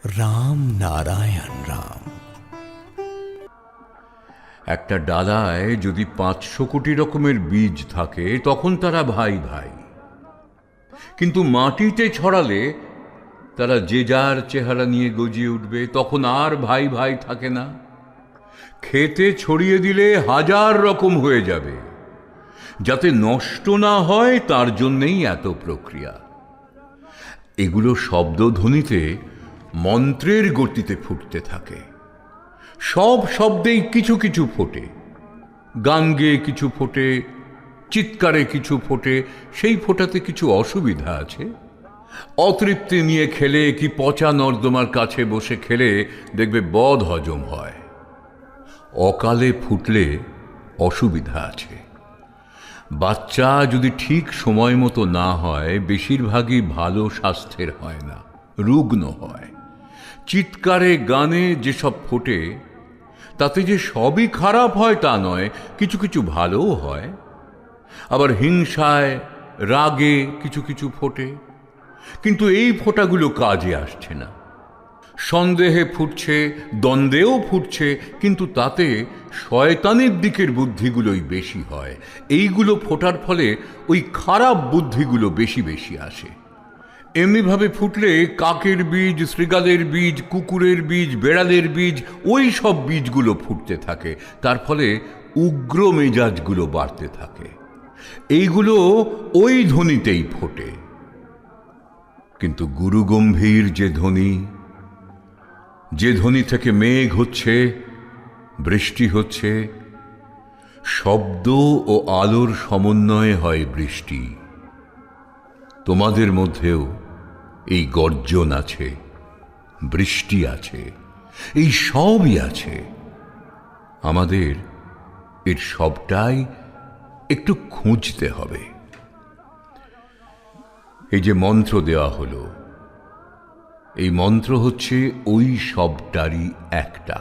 রাম নারায়ণ রাম। একটা ডালায় যদি 500 কোটি রকমের বীজ থাকে তখন তারা ভাই ভাই, কিন্তু মাটিতে ছড়ালে তারা যে যার চেহারা নিয়ে গজিয়ে উঠবে, তখন আর ভাই ভাই থাকে না। খেতে ছড়িয়ে দিলে 1000 রকম হয়ে যাবে। যাতে নষ্ট না হয় তার জন্যেই এত প্রক্রিয়া। এগুলো শব্দধ্বনিতে মন্ত্রের গতিতে ফুটতে থাকে। সব শব্দেই কিছু কিছু ফোটে। গান গেয়ে কিছু ফোটে, চিৎকারে কিছু ফোটে। সেই ফোটাতে কিছু অসুবিধা আছে। অতৃপ্তি নিয়ে খেলে কি পচা নর্দমার কাছে বসে খেলে দেখবে বদ হজম হয়। অকালে ফুটলে অসুবিধা আছে। বাচ্চা যদি ঠিক সময় মতো না হয়, বেশিরভাগই ভালো স্বাস্থ্যের হয় না, রুগ্ন হয়। চিৎকারে গানে যেসব ফোটে তাতে যে সবই খারাপ হয় তা নয়, কিছু কিছু ভালোও হয়। আবার হিংসায় রাগে কিছু কিছু ফোটে, কিন্তু এই ফোঁটাগুলো কাজে আসছে না। সন্দেহে ফুটছে, দ্বন্দ্বেও ফুটছে, কিন্তু তাতে শয়তানের দিকের বুদ্ধিগুলোই বেশি হয়। এইগুলো ফোটার ফলে ওই খারাপ বুদ্ধিগুলো বেশি বেশি আসে। এমনিভাবে ফুটলে কাকের বীজ, শৃগালের বীজ, কুকুরের বীজ, বেড়ালের বীজ, ওই সব বীজগুলো ফুটতে থাকে। তার ফলে উগ্র মেজাজগুলো বাড়তে থাকে। এইগুলো ওই ধ্বনিতেই ফোটে। কিন্তু গুরুগম্ভীর যে ধ্বনি, যে ধ্বনি থেকে মেঘ হচ্ছে, বৃষ্টি হচ্ছে, শব্দ ও আলোর সমন্বয়ে হয় বৃষ্টি। তোমাদের মধ্যেও এই গর্জন আছে, বৃষ্টি আছে, এই সবই আছে। আমাদের এর সবটাই একটু খুঁজতে হবে। এই যে মন্ত্র দেওয়া হলো, এই মন্ত্র হচ্ছে ওই সবটারই একটা।